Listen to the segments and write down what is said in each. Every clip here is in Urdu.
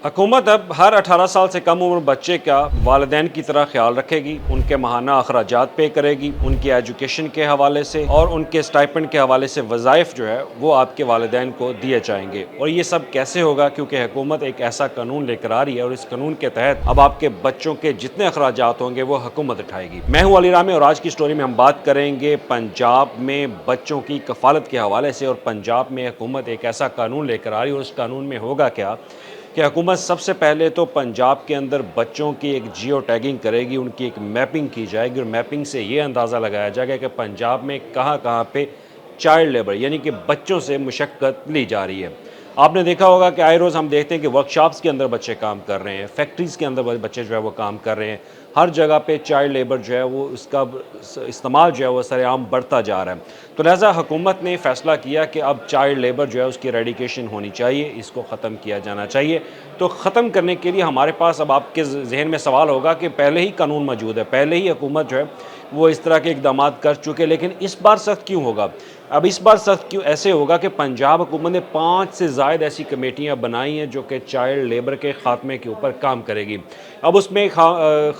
حکومت اب ہر 18 سال سے کم عمر بچے کا والدین کی طرح خیال رکھے گی، ان کے ماہانہ اخراجات پے کرے گی، ان کی ایجوکیشن کے حوالے سے اور ان کے اسٹائپنڈ کے حوالے سے وظائف جو ہے وہ آپ کے والدین کو دیے جائیں گے۔ اور یہ سب کیسے ہوگا؟ کیونکہ حکومت ایک ایسا قانون لے کر آ رہی ہے اور اس قانون کے تحت اب آپ کے بچوں کے جتنے اخراجات ہوں گے وہ حکومت اٹھائے گی۔ میں ہوں علی رامے اور آج کی سٹوری میں ہم بات کریں گے پنجاب میں بچوں کی کفالت کے حوالے سے، اور پنجاب میں حکومت ایک ایسا قانون لے کر آ رہی ہے اور اس قانون میں ہوگا کیا کہ حکومت سب سے پہلے تو پنجاب کے اندر بچوں کی ایک جیو ٹیگنگ کرے گی، ان کی ایک میپنگ کی جائے گی، اور میپنگ سے یہ اندازہ لگایا جائے گا کہ پنجاب میں کہاں کہاں پہ چائلڈ لیبر یعنی کہ بچوں سے مشقت لی جا رہی ہے۔ آپ نے دیکھا ہوگا کہ آئے روز ہم دیکھتے ہیں کہ ورکشاپس کے اندر بچے کام کر رہے ہیں، فیکٹریز کے اندر بچے جو ہے وہ کام کر رہے ہیں، ہر جگہ پہ چائلڈ لیبر جو ہے وہ اس کا استعمال جو ہے وہ سر عام بڑھتا جا رہا ہے۔ تو لہٰذا حکومت نے فیصلہ کیا کہ اب چائلڈ لیبر جو ہے اس کی ریڈیکیشن ہونی چاہیے، اس کو ختم کیا جانا چاہیے۔ تو ختم کرنے کے لیے ہمارے پاس اب آپ کے ذہن میں سوال ہوگا کہ پہلے ہی قانون موجود ہے، پہلے ہی حکومت جو ہے وہ اس طرح کے اقدامات کر چکے، لیکن اس بار سخت کیوں ہوگا؟ اب اس بار سخت کیوں ایسے ہوگا کہ پنجاب حکومت نے 5 سے زائد ایسی کمیٹیاں بنائی ہیں جو کہ چائلڈ لیبر کے خاتمے کے اوپر کام کرے گی۔ اب اس میں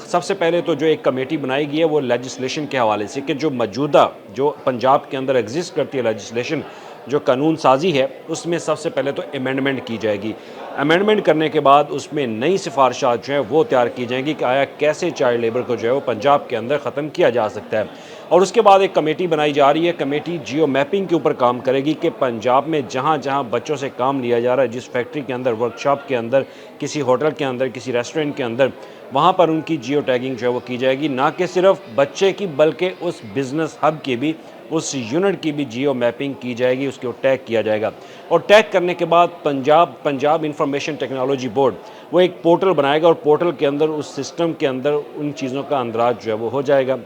سب سے پہلے تو جو ایک کمیٹی بنائی گئی ہے وہ لیجسلیشن کے حوالے سے، کہ جو موجودہ جو پنجاب کے اندر ایگزسٹ کرتی ہے لیجسلیشن، جو قانون سازی ہے، اس میں سب سے پہلے تو امینڈمنٹ کی جائے گی۔ امینڈمنٹ کرنے کے بعد اس میں نئی سفارشات جو ہیں وہ تیار کی جائیں گی کہ آیا کیسے چائلڈ لیبر کو جو ہے وہ پنجاب کے اندر ختم کیا جا سکتا ہے۔ اور اس کے بعد ایک کمیٹی بنائی جا رہی ہے، کمیٹی جیو میپنگ کے اوپر کام کرے گی کہ پنجاب میں جہاں جہاں بچوں سے کام لیا جا رہا ہے، جس فیکٹری کے اندر، ورکشاپ کے اندر، کسی ہوٹل کے اندر، کسی ریسٹورنٹ کے اندر، وہاں پر ان کی جیو ٹیگنگ جو ہے وہ کی جائے گی، نہ کہ صرف بچے کی بلکہ اس بزنس ہب کی بھی، اس یونٹ کی بھی جیو میپنگ کی جائے گی، اس کو ٹیگ کیا جائے گا۔ اور ٹیگ کرنے کے بعد پنجاب انفارمیشن ٹیکنالوجی بورڈ وہ ایک پورٹل بنائے گا، اور پورٹل کے اندر، اس سسٹم کے اندر ان چیزوں کا اندراج جو ہے وہ ہو جائے گا۔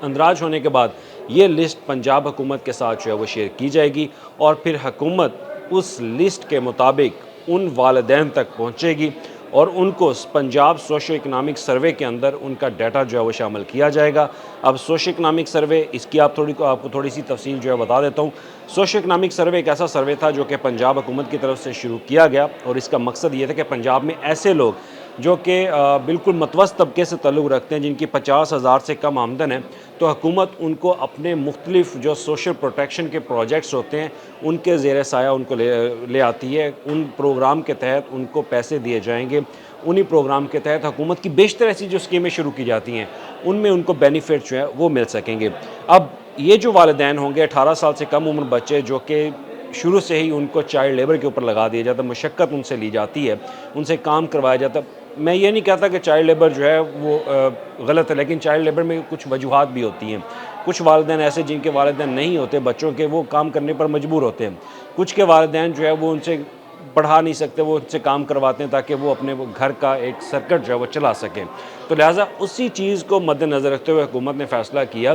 اندراج ہونے کے بعد یہ لسٹ پنجاب حکومت کے ساتھ جو ہے وہ شیئر کی جائے گی، اور پھر حکومت اس لسٹ کے مطابق ان والدین تک پہنچے گی اور ان کو پنجاب سوشو اکنامک سروے کے اندر ان کا ڈیٹا جو ہے وہ شامل کیا جائے گا۔ اب سوشو اکنامک سروے، اس کی آپ کو تھوڑی سی تفصیل جو ہے بتا دیتا ہوں۔ سوشو اکنامک سروے ایک ایسا سروے تھا جو کہ پنجاب حکومت کی طرف سے شروع کیا گیا، اور اس کا مقصد یہ تھا کہ پنجاب میں ایسے لوگ جو کہ بالکل متوسط طبقے سے تعلق رکھتے ہیں، جن کی 50,000 سے کم آمدن ہے، تو حکومت ان کو اپنے مختلف جو سوشل پروٹیکشن کے پروجیکٹس ہوتے ہیں ان کے زیر سایہ ان کو لے آتی ہے۔ ان پروگرام کے تحت ان کو پیسے دیے جائیں گے، انہی پروگرام کے تحت حکومت کی بیشتر ایسی جو اسکیمیں شروع کی جاتی ہیں ان میں ان کو بینیفٹ جو ہے وہ مل سکیں گے۔ اب یہ جو والدین ہوں گے 18 سال سے کم عمر بچے، جو کہ شروع سے ہی ان کو چائلڈ لیبر کے اوپر لگا دیا جاتا ہے، مشقت ان سے لی جاتی ہے، ان سے کام کروایا جاتا ہے۔ میں یہ نہیں کہتا کہ چائلڈ لیبر جو ہے وہ غلط ہے، لیکن چائلڈ لیبر میں کچھ وجوہات بھی ہوتی ہیں۔ کچھ والدین ایسے جن کے والدین نہیں ہوتے بچوں کے، وہ کام کرنے پر مجبور ہوتے ہیں۔ کچھ کے والدین جو ہے وہ ان سے پڑھا نہیں سکتے، وہ ان سے کام کرواتے ہیں تاکہ وہ اپنے گھر کا ایک سرکٹ جو ہے وہ چلا سکیں۔ تو لہٰذا اسی چیز کو مد نظر رکھتے ہوئے حکومت نے فیصلہ کیا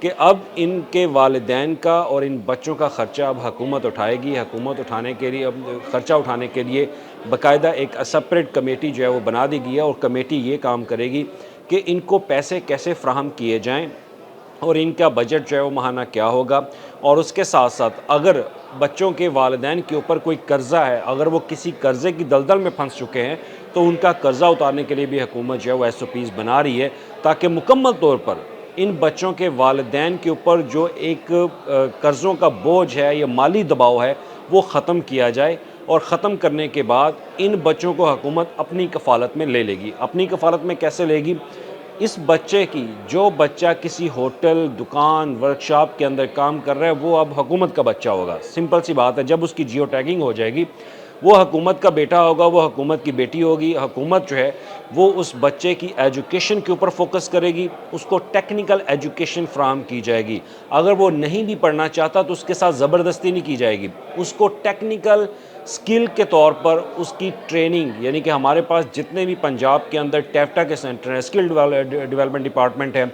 کہ اب ان کے والدین کا اور ان بچوں کا خرچہ اب حکومت اٹھائے گی۔ حکومت اٹھانے کے لیے، اب خرچہ اٹھانے کے لیے باقاعدہ ایک سپریٹ کمیٹی جو ہے وہ بنا دی گئی ہے، اور کمیٹی یہ کام کرے گی کہ ان کو پیسے کیسے فراہم کیے جائیں، اور ان کا بجٹ جو ہے وہ ماہانہ کیا ہوگا۔ اور اس کے ساتھ ساتھ اگر بچوں کے والدین کے اوپر کوئی قرضہ ہے، اگر وہ کسی قرضے کی دلدل میں پھنس چکے ہیں، تو ان کا قرضہ اتارنے کے لیے بھی حکومت جو ہے وہ SOPs بنا رہی ہے، تاکہ مکمل طور پر ان بچوں کے والدین کے اوپر جو ایک قرضوں کا بوجھ ہے یا مالی دباؤ ہے وہ ختم کیا جائے۔ اور ختم کرنے کے بعد ان بچوں کو حکومت اپنی کفالت میں لے گی۔ اپنی کفالت میں کیسے لے گی؟ اس بچے کی، جو بچہ کسی ہوٹل، دکان، ورکشاپ کے اندر کام کر رہا ہے، وہ اب حکومت کا بچہ ہوگا۔ سمپل سی بات ہے، جب اس کی جیو ٹیگنگ ہو جائے گی، وہ حکومت کا بیٹا ہوگا، وہ حکومت کی بیٹی ہوگی۔ حکومت جو ہے وہ اس بچے کی ایجوکیشن کے اوپر فوکس کرے گی، اس کو ٹیکنیکل ایجوکیشن فراہم کی جائے گی۔ اگر وہ نہیں بھی پڑھنا چاہتا تو اس کے ساتھ زبردستی نہیں کی جائے گی، اس کو ٹیکنیکل سکل کے طور پر اس کی ٹریننگ، یعنی کہ ہمارے پاس جتنے بھی پنجاب کے اندر ٹیفٹا کے سینٹر ہیں، اسکل ڈیولپمنٹ ڈپارٹمنٹ ہے،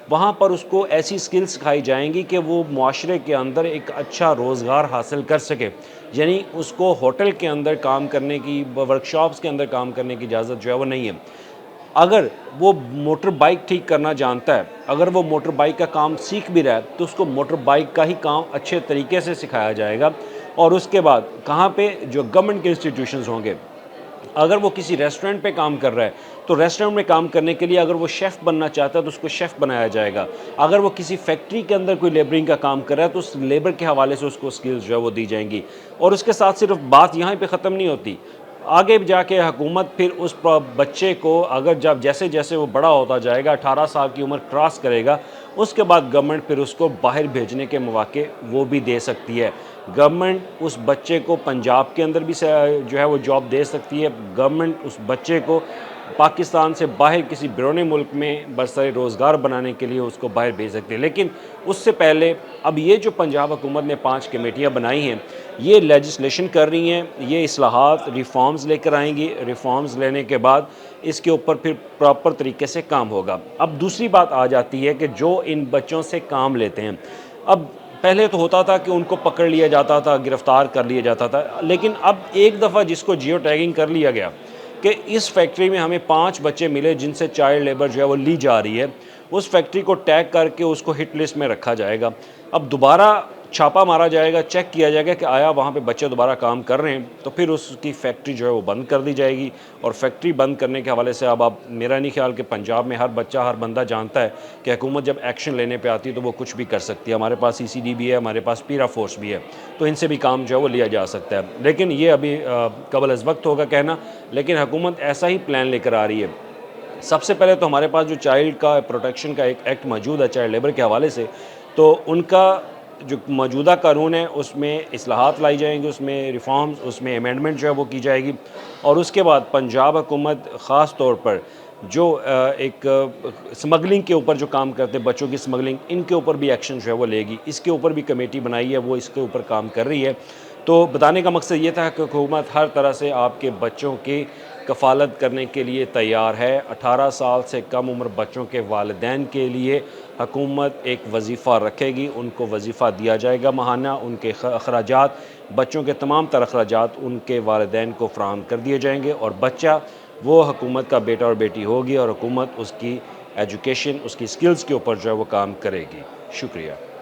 وہاں پر اس کو ایسی سکل سکھائی جائیں گی کہ وہ معاشرے کے اندر ایک اچھا روزگار حاصل کر سکے۔ یعنی اس کو ہوٹل کے اندر کام کرنے کی، ورکشاپس کے اندر کام کرنے کی اجازت جو ہے وہ نہیں ہے۔ اگر وہ موٹر بائک ٹھیک کرنا جانتا ہے، اگر وہ موٹر بائک کا کام سیکھ بھی رہا ہے، تو اس کو موٹر بائک کا ہی کام اچھے طریقے سے سکھایا جائے گا۔ اور اس کے بعد کہاں پہ جو گورنمنٹ کے انسٹیٹیوشنز ہوں گے، اگر وہ کسی ریسٹورنٹ پہ کام کر رہا ہے تو ریسٹورنٹ میں کام کرنے کے لیے اگر وہ شیف بننا چاہتا ہے تو اس کو شیف بنایا جائے گا. اگر وہ کسی فیکٹری کے اندر کوئی لیبرنگ کا کام کر رہا ہے تو اس لیبر کے حوالے سے اس کو سکلز جو ہے وہ دی جائیں گی. اور اس کے ساتھ صرف بات یہاں پہ ختم نہیں ہوتی. آگے جا کے حکومت پھر اس بچے کو اگر جب جیسے جیسے وہ بڑا ہوتا جائے گا، 18 سال کی عمر کراس کرے گا، اس کے بعد گورنمنٹ پھر اس کو باہر بھیجنے کے مواقع وہ بھی دے سکتی ہے. گورنمنٹ اس بچے کو پنجاب کے اندر بھی جو ہے وہ جاب دے سکتی ہے. گورنمنٹ اس بچے کو پاکستان سے باہر کسی بیرون ملک میں برسر روزگار بنانے کے لیے اس کو باہر بھیج سکتے ہیں. لیکن اس سے پہلے اب یہ جو پنجاب حکومت نے 5 کمیٹیاں بنائی ہیں، یہ لیجسلیشن کر رہی ہیں، یہ اصلاحات ریفارمز لے کر آئیں گی. ریفارمز لینے کے بعد اس کے اوپر پھر پراپر طریقے سے کام ہوگا. اب دوسری بات آ جاتی ہے کہ جو ان بچوں سے کام لیتے ہیں، اب پہلے تو ہوتا تھا کہ ان کو پکڑ لیا جاتا تھا، گرفتار کر لیا جاتا تھا، لیکن اب ایک دفعہ جس کو جیو ٹیگنگ کر لیا گیا کہ اس فیکٹری میں ہمیں 5 بچے ملے جن سے چائلڈ لیبر جو ہے وہ لی جا رہی ہے، اس فیکٹری کو ٹیگ کر کے اس کو ہٹ لسٹ میں رکھا جائے گا. اب دوبارہ چھاپا مارا جائے گا، چیک کیا جائے گا کہ آیا وہاں پہ بچے دوبارہ کام کر رہے ہیں، تو پھر اس کی فیکٹری جو ہے وہ بند کر دی جائے گی. اور فیکٹری بند کرنے کے حوالے سے اب میرا نہیں خیال کہ پنجاب میں ہر بچہ ہر بندہ جانتا ہے کہ حکومت جب ایکشن لینے پہ آتی ہے تو وہ کچھ بھی کر سکتی ہے. ہمارے پاس CCD بھی ہے، ہمارے پاس پیرا فورس بھی ہے، تو ان سے بھی کام جو ہے وہ لیا جا سکتا ہے. لیکن یہ ابھی قبل از وقت ہوگا کہنا، لیکن حکومت ایسا ہی پلان لے کر آ رہی ہے. سب سے پہلے تو ہمارے پاس جو چائلڈ کا پروٹیکشن کا ایک ایکٹ موجود ہے چائلڈ لیبر کے حوالے سے، تو ان کا جو موجودہ قانون ہے اس میں اصلاحات لائی جائیں گی، اس میں ریفارمز، اس میں امینڈمنٹ جو ہے وہ کی جائے گی. اور اس کے بعد پنجاب حکومت خاص طور پر جو ایک سمگلنگ کے اوپر جو کام کرتے ہیں، بچوں کی سمگلنگ، ان کے اوپر بھی ایکشن جو ہے وہ لے گی. اس کے اوپر بھی کمیٹی بنائی ہے، وہ اس کے اوپر کام کر رہی ہے. تو بتانے کا مقصد یہ تھا کہ حکومت ہر طرح سے آپ کے بچوں کی کفالت کرنے کے لیے تیار ہے. 18 سال سے کم عمر بچوں کے والدین کے لیے حکومت ایک وظیفہ رکھے گی، ان کو وظیفہ دیا جائے گا ماہانہ. ان کے اخراجات، بچوں کے تمام تر اخراجات ان کے والدین کو فراہم کر دیے جائیں گے، اور بچہ وہ حکومت کا بیٹا اور بیٹی ہوگی، اور حکومت اس کی ایجوکیشن، اس کی سکلز کے اوپر جو ہے وہ کام کرے گی. شکریہ.